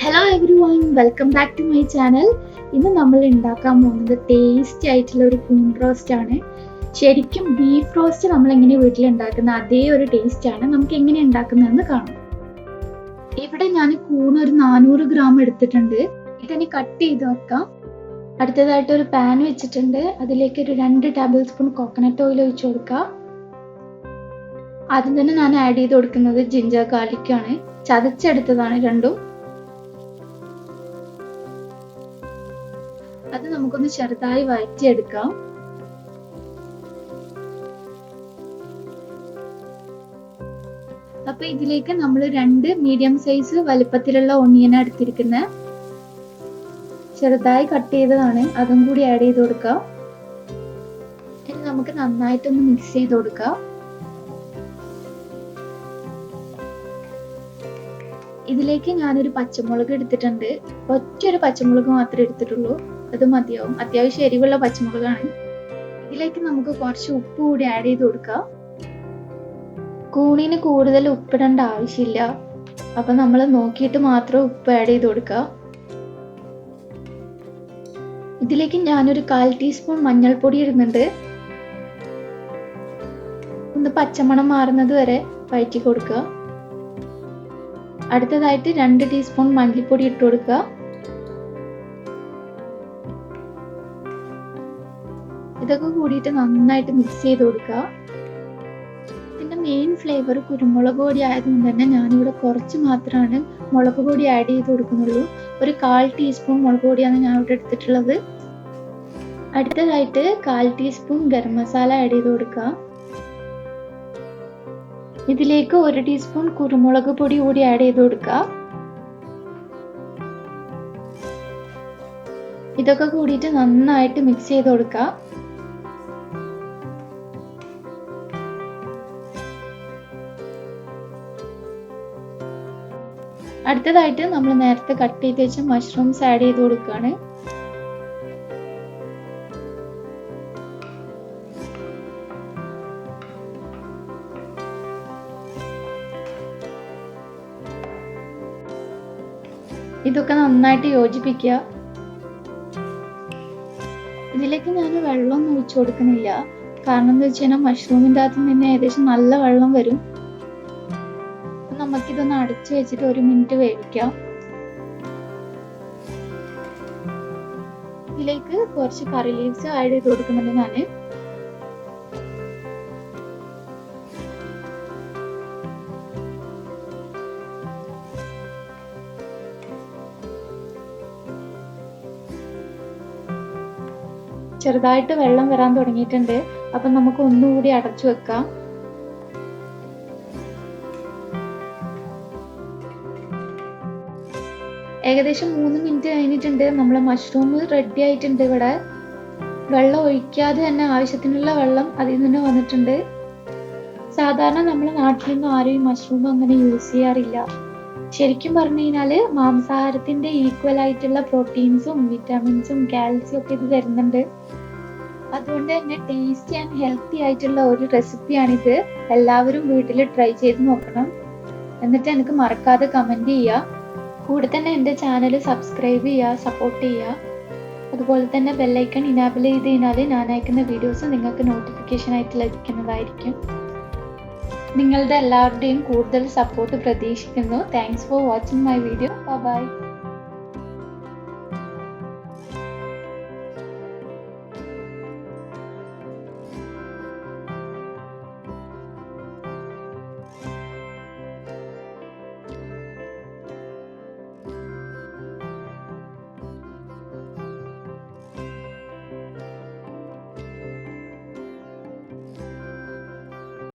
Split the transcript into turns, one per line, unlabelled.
Hello everyone, welcome back to my channel. ഇന്ന് നമ്മൾ ഉണ്ടാക്കാൻ പോകുന്നത് ടേസ്റ്റി ആയിട്ടുള്ള ഒരു കൂൺ റോസ്റ്റ് ആണ്. ശരിക്കും ബീഫ് റോസ്റ്റ് നമ്മൾ എങ്ങനെ വീട്ടിൽ ഉണ്ടാക്കുന്ന അതേ ഒരു ടേസ്റ്റ് ആണ്. നമുക്ക് എങ്ങനെ ഉണ്ടാക്കുന്നതെന്ന് കാണാം. ഇവിടെ ഞാൻ കൂൺ ഒരു 400 ഗ്രാം എടുത്തിട്ടുണ്ട്. ഇതിനെ കട്ട് ചെയ്ത് വെക്കാം. അടുത്തതായിട്ട് ഒരു പാൻ വെച്ചിട്ടുണ്ട്. അതിലേക്ക് ഒരു 2 ടേബിൾ സ്പൂൺ കോക്കനട്ട് ഓയിൽ ഒഴിച്ചു കൊടുക്കുക. ആദ്യം തന്നെ ഞാൻ ആഡ് ചെയ്ത് കൊടുക്കുന്നത് ജിഞ്ചർ ഗാർലിക് ആണ്. ചതച്ചെടുത്തതാണ് രണ്ടും. അത് നമുക്കൊന്ന് ചെറുതായി വഴറ്റിയെടുക്കാം. അപ്പൊ ഇതിലേക്ക് നമ്മൾ 2 മീഡിയം സൈസ് വലുപ്പത്തിലുള്ള ഒണിയൻ എടുത്തിരിക്കുന്നത്, ചെറുതായി കട്ട് ചെയ്തതാണ്. അതും കൂടി ആഡ് ചെയ്ത് കൊടുക്കാം. ഇനി നമുക്ക് നന്നായിട്ടൊന്ന് മിക്സ് ചെയ്ത് കൊടുക്കാം. ഇതിലേക്ക് ഞാനൊരു പച്ചമുളക് എടുത്തിട്ടുണ്ട്. ഒറ്റൊരു പച്ചമുളക് മാത്രമേ എടുത്തിട്ടുള്ളൂ. അത് മതിയാവും. അത്യാവശ്യം എരിവുള്ള പച്ചമുളകാണ്. ഇതിലേക്ക് നമുക്ക് കുറച്ച് ഉപ്പ് കൂടി ആഡ് ചെയ്ത് കൊടുക്കാം. കൂണിന് കൂടുതൽ ഉപ്പിടേണ്ട ആവശ്യമില്ല. അപ്പൊ നമ്മൾ നോക്കിയിട്ട് മാത്രം ഉപ്പ് ആഡ് ചെയ്ത് കൊടുക്കുക. ഇതിലേക്ക് ഞാനൊരു 1/4 ടീസ്പൂൺ മഞ്ഞൾപ്പൊടി ഇടുന്നുണ്ട്. ഒന്ന് പച്ചമണം മാറുന്നത് വരെ വഴറ്റി കൊടുക്കുക. അടുത്തതായിട്ട് 2 ടീസ്പൂൺ മല്ലിപ്പൊടി ഇട്ട് കൊടുക്കുക. ഇതൊക്കെ കൂടിയിട്ട് നന്നായിട്ട് മിക്സ് ചെയ്ത് കൊടുക്കുക. ഇതിന്റെ മെയിൻ ഫ്ലേവർ കുരുമുളക് പൊടി ആയതുകൊണ്ട് തന്നെ ഞാനിവിടെ കുറച്ച് മാത്രമാണ് മുളക് പൊടി ആഡ് ചെയ്ത് കൊടുക്കുന്നുള്ളൂ. ഒരു 1/4 ടീസ്പൂൺ മുളക് പൊടിയാണ് ഞാൻ ഇവിടെ എടുത്തിട്ടുള്ളത്. അടുത്തതായിട്ട് 1/4 ടീസ്പൂൺ ഗരം മസാല ആഡ് ചെയ്ത് കൊടുക്കുക. ഇതിലേക്ക് 1 ടീസ്പൂൺ കുരുമുളക് പൊടി കൂടി ആഡ് ചെയ്ത് കൊടുക്കുക. ഇതൊക്കെ കൂടിയിട്ട് നന്നായിട്ട് മിക്സ് ചെയ്ത് കൊടുക്കുക. അടുത്തതായിട്ട് നമ്മൾ നേരത്തെ കട്ട് ചെയ്ത് വെച്ച മഷ്റൂംസ് ആഡ് ചെയ്ത് കൊടുക്കുകയാണ്. ഇതൊക്കെ നന്നായിട്ട് യോജിപ്പിക്കുക. ഇതിലേക്ക് ഞാൻ വെള്ളമൊന്നും ഒഴിച്ചു കൊടുക്കുന്നില്ല. കാരണം എന്താ വെച്ച് കഴിഞ്ഞാൽ മഷ്റൂമിൻ്റെ അകത്ത് നിന്ന് ഏകദേശം നല്ല വെള്ളം വരും. നമുക്കിതൊന്ന് അടച്ചു വെച്ചിട്ട് 1 മിനിറ്റ് വേവിക്കാം. ഇതിലേക്ക് കുറച്ച് കറി ലീവ്സ് ആഡ് ചെയ്ത് കൊടുക്കുന്നുണ്ട് ഞാന്. ചെറുതായിട്ട് വെള്ളം വരാൻ തുടങ്ങിയിട്ടുണ്ട്. അപ്പൊ നമുക്ക് ഒന്നുകൂടി അടച്ചു വെക്കാം. ഏകദേശം 3 മിനിറ്റ് കഴിഞ്ഞിട്ടുണ്ട്. നമ്മളെ മഷ്റൂം റെഡി ആയിട്ടുണ്ട്. ഇവിടെ വെള്ളം ഒഴിക്കാതെ തന്നെ ആവശ്യത്തിനുള്ള വെള്ളം അതിൽ നിന്ന് വന്നിട്ടുണ്ട്. സാധാരണ നമ്മുടെ നാട്ടിലൊന്നും ആരും മഷ്റൂം അങ്ങനെ യൂസ് ചെയ്യാറില്ല. ശരിക്കും പറഞ്ഞു കഴിഞ്ഞാല് മാംസാഹാരത്തിന്റെ ഈക്വൽ ആയിട്ടുള്ള പ്രോട്ടീൻസും വിറ്റാമിൻസും കാൽസ്യം ഒക്കെ ഇത് തരുന്നുണ്ട്. അതുകൊണ്ട് തന്നെ ടേസ്റ്റി ആൻഡ് ഹെൽത്തി ആയിട്ടുള്ള ഒരു റെസിപ്പിയാണിത്. എല്ലാവരും വീട്ടിൽ ട്രൈ ചെയ്ത് നോക്കണം. എന്നിട്ട് എനിക്ക് മറക്കാതെ കമന്റ് ചെയ്യുക. കൂടെ തന്നെ എൻ്റെ ചാനൽ സബ്സ്ക്രൈബ് ചെയ്യുക, സപ്പോർട്ട് ചെയ്യുക. അതുപോലെ തന്നെ ബെല്ലൈക്കൺ ഇനാബിൾ ചെയ്ത് കഴിഞ്ഞാൽ ഞാൻ അയക്കുന്ന വീഡിയോസ് നിങ്ങൾക്ക് നോട്ടിഫിക്കേഷൻ ആയിട്ട് ലഭിക്കുന്നതായിരിക്കും. നിങ്ങളുടെ എല്ലാവരുടെയും കൂടുതൽ സപ്പോർട്ട് പ്രതീക്ഷിക്കുന്നു. Thanks for watching my video. By.